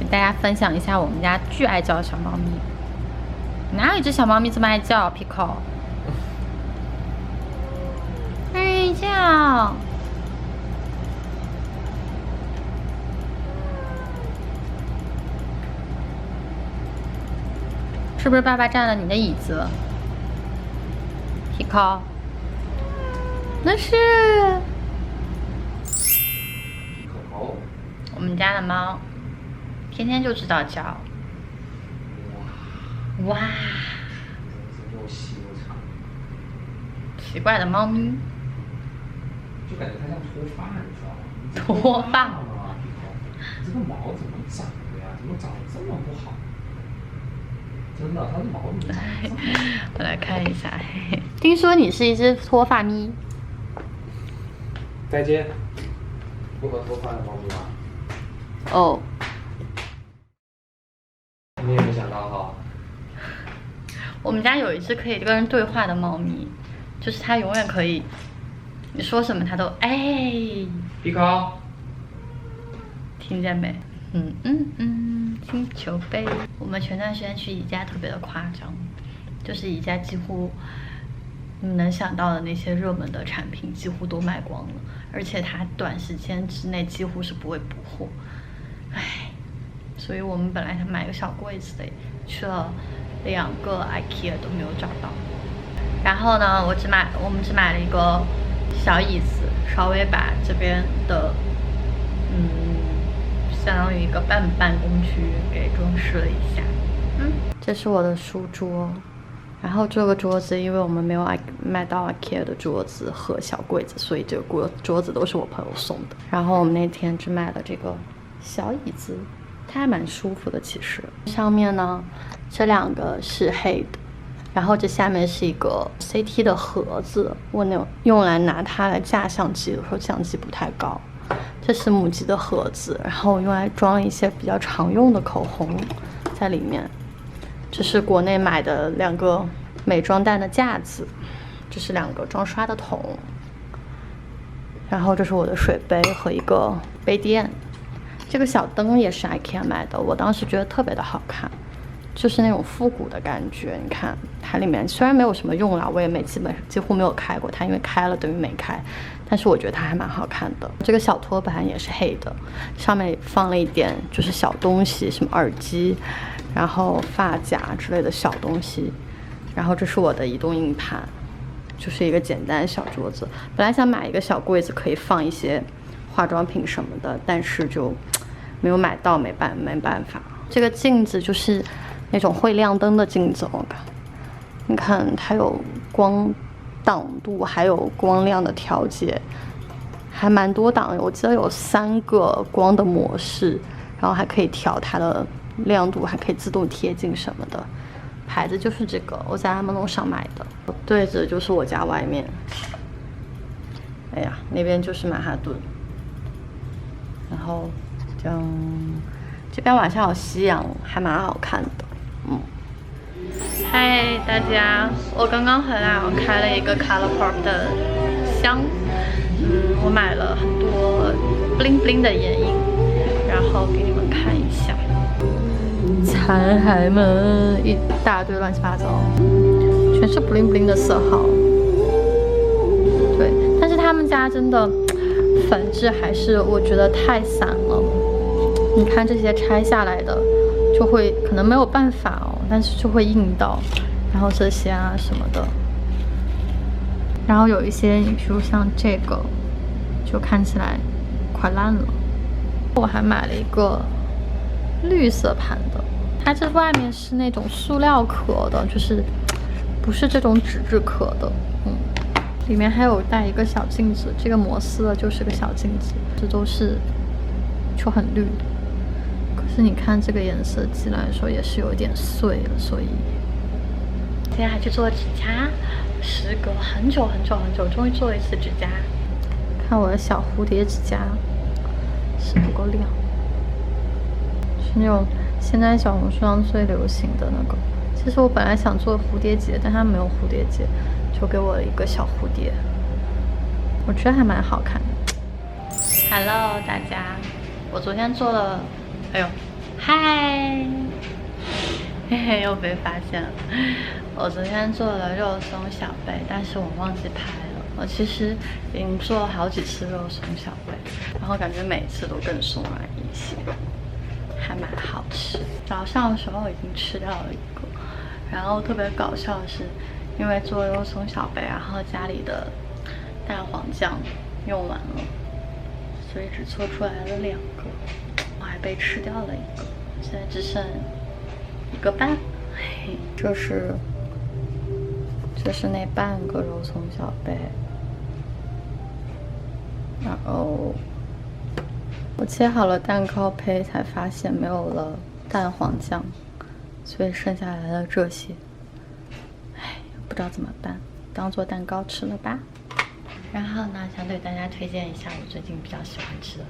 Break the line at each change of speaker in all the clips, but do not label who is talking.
给大家分享一下我们家巨爱叫的小猫咪。哪有一只小猫咪这么爱叫 ？Pico， 爱叫。是不是爸爸占了你的椅子 ？Pico， 那是我们家的猫，天天就知道叫。哇！
又细又长，
奇怪的猫咪。
就感觉它像脱发，你知道吗？
脱发
吗？这个毛怎么长的呀？怎么长得这么不好？真的，它的毛怎么长得这么不好？
我来看一下，嘿嘿。听说你是一只脱发咪。
再见。不和脱发的猫咪吗？
哦。
你也没想到哈。
我们家有一只可以跟人对话的猫咪，就是它永远可以，你说什么它都哎。
Pico，
听见没？星球杯。我们前段时间去宜家特别的夸张，就是宜家几乎你能想到的那些热门的产品几乎都卖光了，而且它短时间之内几乎是不会补货。唉，所以我们本来想买个小柜子的，去了2个 IKEA 都没有找到。然后呢，我们只买了一个小椅子，稍微把这边的相当于一个办公区给装饰了一下。这是我的书桌，然后这个桌子因为我们没有买到 IKEA 的桌子和小柜子，所以这个桌子都是我朋友送的。然后我们那天只买了这个小椅子，它还蛮舒服的。其实上面呢，这2个是黑的，然后这下面是一个 CT 的盒子，我用来拿它来架相机的时候，相机不太高。这是母鸡的盒子，然后用来装一些比较常用的口红在里面。这是国内买的2个美妆蛋的架子，这是2个装刷的桶，然后这是我的水杯和一个杯垫。这个小灯也是 IKEA 买的，我当时觉得特别的好看，就是那种复古的感觉。你看它里面虽然没有什么用了，我也几乎没有开过它，因为开了等于没开，但是我觉得它还蛮好看的。这个小托盘也是黑的，上面放了一点就是小东西，什么耳机，然后发夹之类的小东西。然后这是我的移动硬盘，就是一个简单的小桌子。本来想买一个小柜子可以放一些化妆品什么的，但是就没有买到，没办法。这个镜子就是那种会亮灯的镜子，你看它有光档度，还有光亮的调节，还蛮多档。我记得有3个光的模式，然后还可以调它的亮度，还可以自动贴近什么的。牌子就是这个，我在Amazon上买的。对着就是我家外面，哎呀，那边就是曼哈顿。然后这边晚上有夕阳，还蛮好看的。嗨，大家，我刚刚回来，我开了一个 ColourPop 的箱。我买了很多 bling bling 的眼影，然后给你们看一下。残骸们一大堆乱七八糟，全是 bling bling 的色号。对，但是他们家真的粉质还是我觉得太散了。你看这些拆下来的，就会可能没有办法但是就会印到。然后这些啊什么的，然后有一些，比如像这个，就看起来快烂了。我还买了一个绿色盘的，它这外面是那种塑料壳的，就是不是这种纸质壳的。里面还有带一个小镜子，这个摩斯的就是个小镜子，这都是就很绿。可是你看这个颜色寄来的时候也是有点碎了，所以今天还去做指甲，时隔很久，终于做了一次指甲。看我的小蝴蝶指甲是不够亮，是那种现在小红书上最流行的那个。其实我本来想做蝴蝶结，但它没有蝴蝶结，就给我了一个小蝴蝶，我觉得还蛮好看的。Hello 大家，我昨天做了，哎呦，嗨，嘿嘿，又被发现了。我昨天做了肉松小贝，但是我忘记拍了。我其实已经做了好几次肉松小贝，然后感觉每次都更松软一些，还蛮好吃。早上的时候已经吃掉了一个，然后特别搞笑的是，因为做肉松小贝，然后家里的蛋黄酱用完了，所以只做出来了2个，我还被吃掉了1个，现在只剩1个半。嘿，这是那半个肉松小贝，然后我切好了蛋糕胚，才发现没有了蛋黄酱，所以剩下来了这些。唉，不知道怎么办，当做蛋糕吃了吧。然后呢，想对大家推荐一下我最近比较喜欢吃的，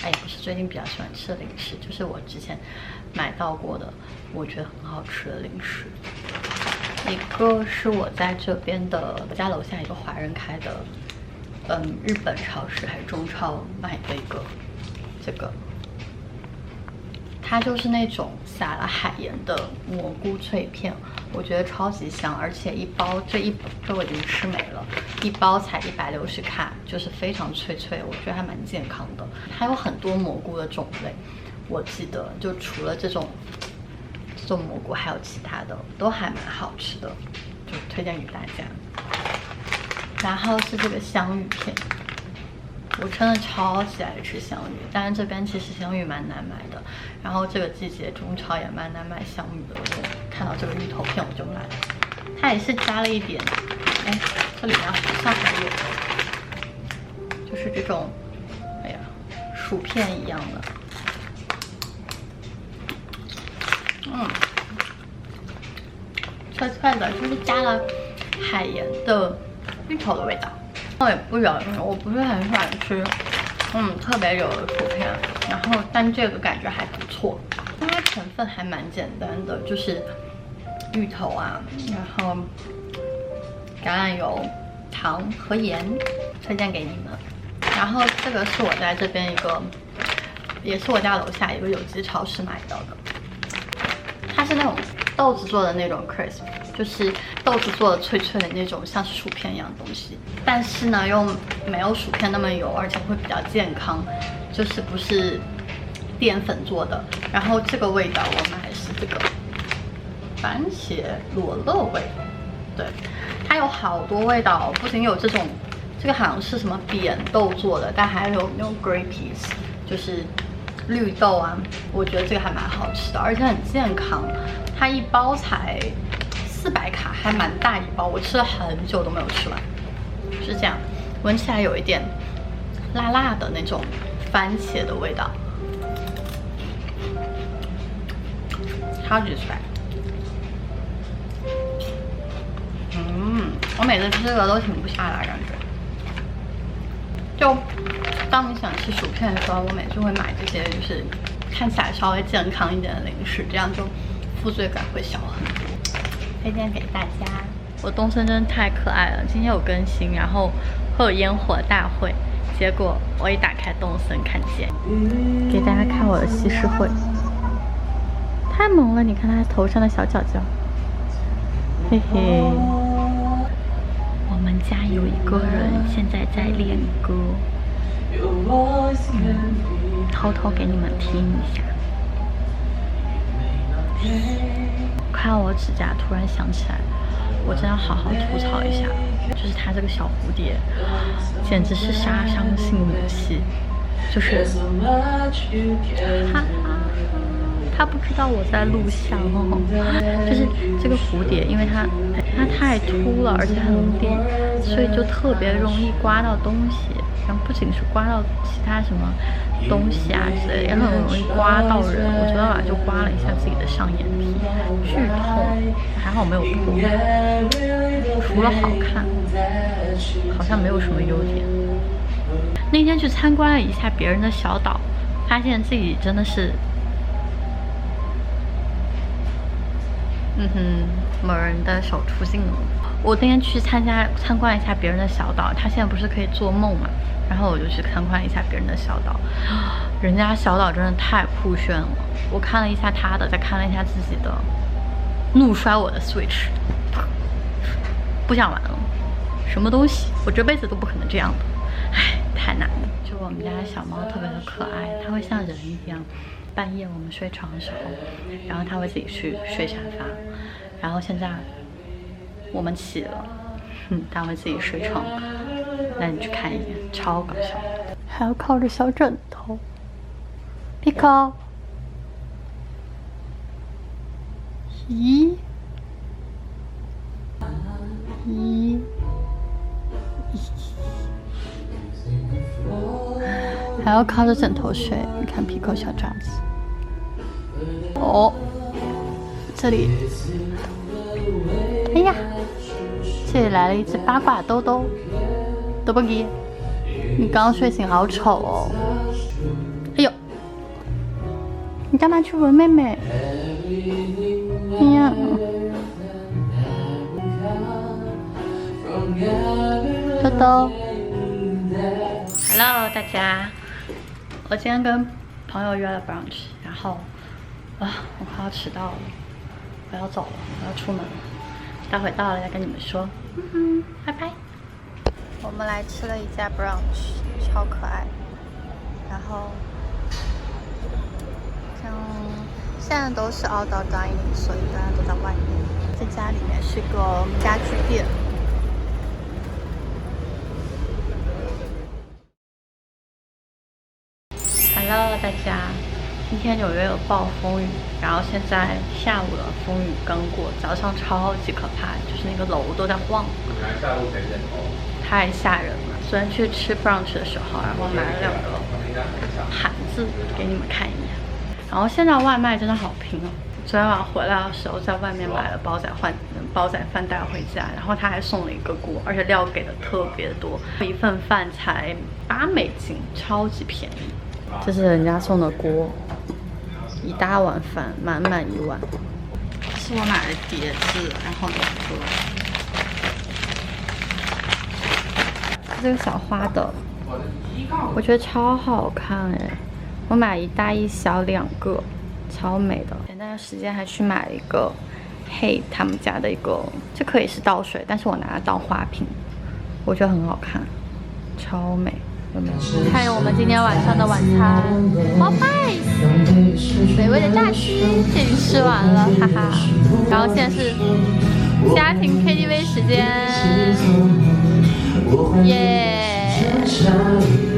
也不是最近比较喜欢吃的零食，就是我之前买到过的，我觉得很好吃的零食。一个是我在这边的我家楼下一个华人开的，日本超市还是中超买的一个，这个它就是那种撒了海盐的蘑菇脆片，我觉得超级香，而且一包这我已经吃没了，一包才160卡，就是非常脆脆，我觉得还蛮健康的。它有很多蘑菇的种类，我记得就除了这种蘑菇，还有其他的都还蛮好吃的，就推荐给大家。然后是这个香芋片，我真的超级爱吃香芋，但是这边其实香芋蛮难买的，然后这个季节中超也蛮难买香芋的，我就看到这个芋头片我就买了。它也是加了一点，这里面好像还有，就是这种，薯片一样的。脆脆的，就是加了海盐的芋头的味道。我也不油，我不是很喜欢吃，特别油的薯片。然后，但这个感觉还不错，因为成分还蛮简单的，就是芋头啊，然后橄榄油、糖和盐，推荐给你们。然后这个是我在这边一个，也是我家楼下一个有机超市买到的。它是那种豆子做的那种 crisp， 就是豆子做的脆脆的那种，像是薯片一样的东西。但是呢，又没有薯片那么油，而且会比较健康，就是不是淀粉做的。然后这个味道我买的是这个番茄罗勒味，对，它有好多味道，不仅有这种，这个好像是什么扁豆做的，但还有那种 green peas， 就是绿豆啊，我觉得这个还蛮好吃的，而且很健康。它一包才400卡，还蛮大一包，我吃了很久都没有吃完。是这样，闻起来有一点辣辣的那种番茄的味道，超级帅。我每次吃这个都停不下来，感觉。就当你想吃薯片的时候，我每次会买这些，就是看起来稍微健康一点的零食，这样就负罪感会小很多。推荐给大家。我东森真的太可爱了，今天有更新，然后会有烟火大会，结果我一打开东森看见，给大家看我的西施会，太萌了！你看它头上的小角角，嘿嘿。我们家有一个人现在在练歌，偷偷给你们听一下。看我指甲，突然想起来，我真要好好吐槽一下，就是它这个小蝴蝶，简直是杀伤性武器，就是他不知道我在录像哦，就是这个蝴蝶，因为它太凸了，而且很扁，所以就特别容易刮到东西。然后不仅是刮到其他什么东西啊之类的，也很容易刮到人。我昨天晚上就刮了一下自己的上眼皮，剧痛，还好没有破。除了好看，好像没有什么优点。那天去参观了一下别人的小岛，发现自己真的是。某人的手出镜了。我那天去参观一下别人的小岛，他现在不是可以做梦嘛？然后我就去参观一下别人的小岛，人家小岛真的太酷炫了，我看了一下他的，再看了一下自己的，怒摔我的 Switch， 不想玩了。什么东西？我这辈子都不可能这样的，唉，太难了。就我们家的小猫特别的可爱，它会像人一样，半夜我们睡床的时候，然后它会自己去睡沙发，然后现在我们起了，它会自己睡床。那你去看一眼，超搞笑，还要靠着小枕头。Pico， 咦，还要靠着枕头睡。你看 Pico 小爪子。哦，这里，哎呀，这里来了一只八卦兜兜，多不给？你刚睡醒，好丑哦！哎呦，你干嘛去闻妹妹？哎呀，兜兜。Hello， 大家，我今天跟朋友约了 brunch， 然后我快要迟到了，我要走了，我要出门了，待会到了再跟你们说，拜拜。我们来吃了一家 brunch， 超可爱，然后像现在都是 outdoor dining， 所以大家都在外面。这家里面是个家具店。Hello， 大家，今天纽约有暴风雨，然后现在下午了，风雨刚过，早上超级可怕，就是那个楼都在晃，太吓人了。昨天去吃 brunch 的时候，然后买了2个盘子给你们看一眼，然后现在外卖真的好拼哦。昨天晚上回来的时候，在外面买了煲仔饭带回家，然后他还送了一个锅，而且料给的特别多，一份饭才$8，超级便宜。这是人家送的锅，一大碗饭，满满1碗。这是我买的碟子，然后2个。这个小花的，我觉得超好看哎！我买1大1小2个，超美的。前段时间还去买了一个Hey 他们家的一个，这可以是倒水，但是我拿来当花瓶，我觉得很好看，超美。看我们今天晚上的晚餐，毛派，美味的炸鸡，这已经吃完了，哈哈。然后现在是家庭 KTV 时间，耶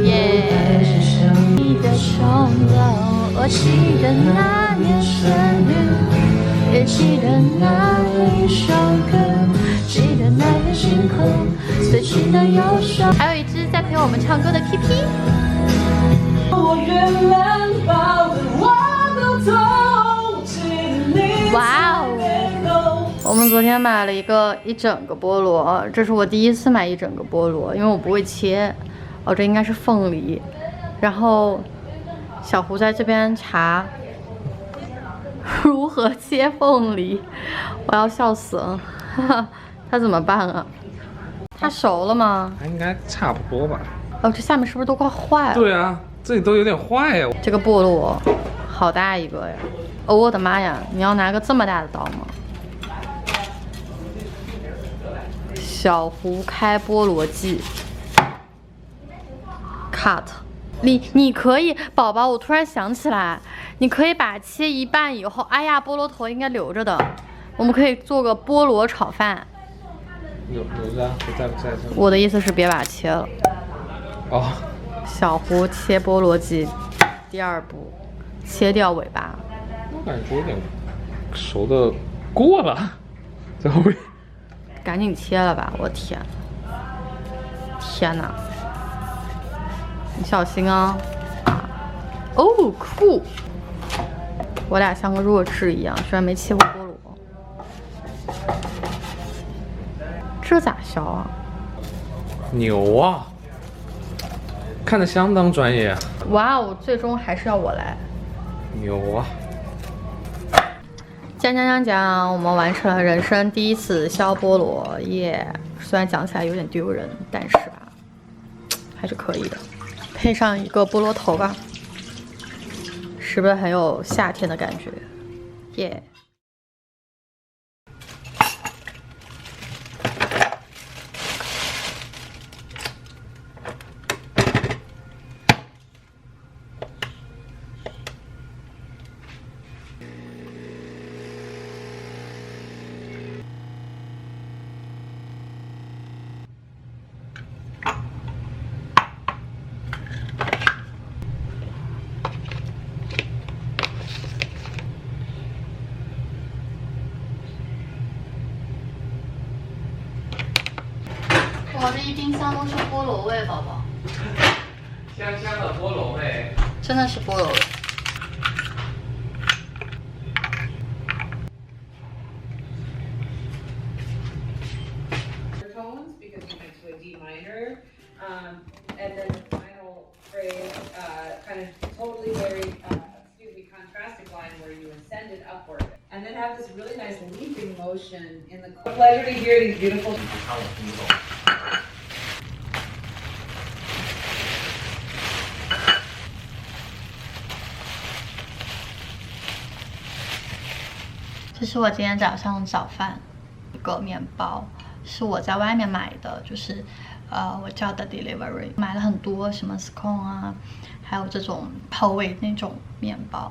耶。你的钟楼，我记得那年生日，也记得那一首歌，记得那片星空，最近的忧伤，还有一只在陪我们唱歌的 PP。哇哦！我们昨天买了一整个菠萝，这是我第一次买一整个菠萝，因为我不会切。哦，这应该是凤梨。然后小胡在这边查如何切凤梨，我要笑死了。他怎么办啊？它熟了吗？
它应该差不多吧。
哦，这下面是不是都快坏了？
对啊，这里都有点坏呀。
这个菠萝好大一个呀！哦，我的妈呀！你要拿个这么大的刀吗？小胡开菠萝记 ，cut。你可以，宝宝，我突然想起来，你可以把切一半以后，哎呀，菠萝头应该留着的，我们可以做个菠萝炒饭。
留着，在不在？
我的意思是别把它切了。
哦。
小胡切菠萝鸡，第2步，切掉尾巴。
我感觉有点熟的过了，在后面。
赶紧切了吧！我天，天哪！你小心啊！哦，酷！我俩像个弱智一样，居然没切过菠萝。这咋削啊？
牛啊！看得相当专业啊！
哇哦，最终还是要我来。
牛啊！
讲，我们完成了人生第1次削菠萝耶！虽然讲起来有点丢人，但是吧，还是可以的。配上一个菠萝头吧。是不是很有夏天的感觉？耶、我这一冰箱都是菠萝味，宝宝。
香香的菠萝味，
真的是菠萝味。
Tones because we went to a D minor, and then the final phrase kind of totally very contrastic line where you ascended upward, and then have this really nice leaping motion in the. Pleasure to hear these beautiful.
看我听不懂。
这是我今天早上早饭，一个面包是我在外面买的，就是我叫的 delivery， 买了很多什么 scone 啊，还有这种口味那种面包，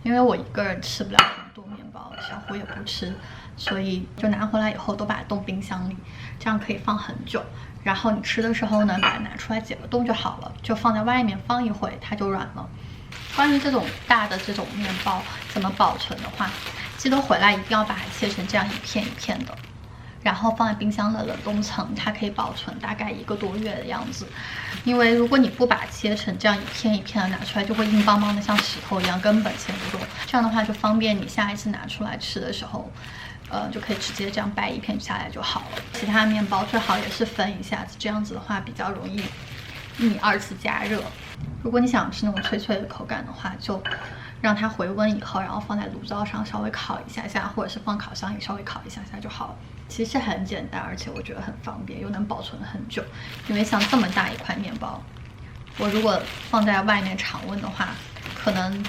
因为我一个人吃不了很多面包，小胡也不吃，所以就拿回来以后都把它冻冰箱里，这样可以放很久。然后你吃的时候呢，把它拿出来解个冻就好了，就放在外面放一会，它就软了。关于这种大的这种面包怎么保存的话，记得回来一定要把它切成这样一片一片的，然后放在冰箱的冷冻层，它可以保存大概1个多月的样子。因为如果你不把它切成这样一片一片的拿出来，就会硬邦邦的像石头一样，根本切不动。这样的话就方便你下一次拿出来吃的时候，就可以直接这样掰一片下来就好了。其他面包最好也是分一下子，这样子的话比较容易你2次加热。如果你想吃那种脆脆的口感的话，就让它回温以后，然后放在炉灶上稍微烤一下下，或者是放烤箱里稍微烤一下下就好了。其实很简单，而且我觉得很方便，又能保存很久。因为像这么大一块面包，我如果放在外面常温的话，可能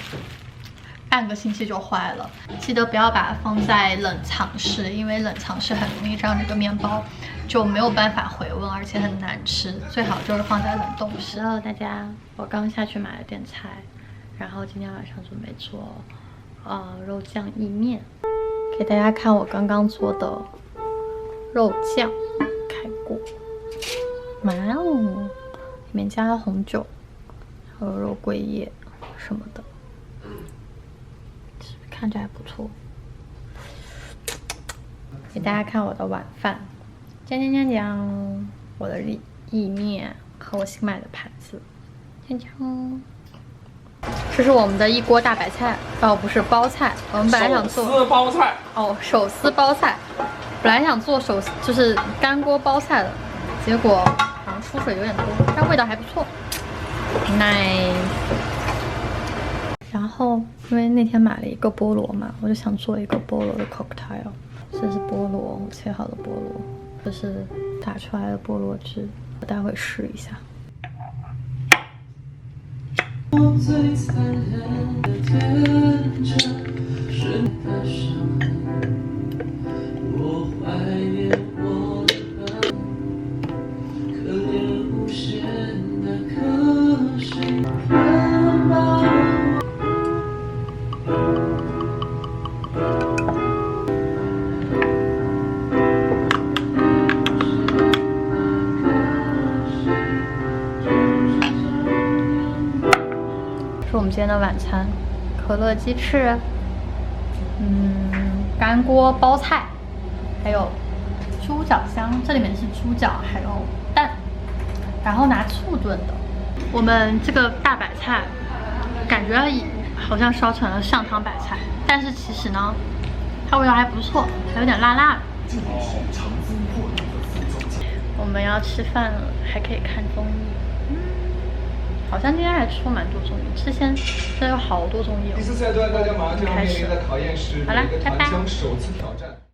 半个星期就坏了。记得不要把它放在冷藏室，因为冷藏室很容易让这个面包就没有办法回温，而且很难吃。最好就是放在冷冻室。Hello， 大家，我刚下去买了点菜，然后今天晚上准备做肉酱意面，给大家看我刚刚做的肉酱，开锅，哇哦，里面加了红酒，还有肉桂叶什么的。看着还不错，给大家看我的晚饭，讲，我的意面和我新买的盘子，讲。这是我们的一锅大白菜，不是包菜，我们本来想做
手撕包菜，
手撕包菜，本来想做就是干锅包菜的，结果好像出水有点多，但味道还不错 ，nice。然后因为那天买了一个菠萝嘛，我就想做一个菠萝的 cocktail。这是菠萝，我切好的菠萝，这是打出来的菠萝汁，我待会试一下。我最残忍的天真是你的伤痕，我怀念我的可怜无限的可惜。是我们今天的晚餐，可乐鸡翅，干锅包菜，还有猪脚香，这里面是猪脚还有蛋，然后拿醋炖的。我们这个大白菜感觉好像烧成了上汤白菜，但是其实呢，它味道还不错，还有点辣辣的。我们要吃饭了，还可以看综艺。好像今天还出蛮多综艺，之前真的有好多综艺哦。
第4赛段，大家马上就要面临的考验是
好啦，拜拜。
长江首次挑战。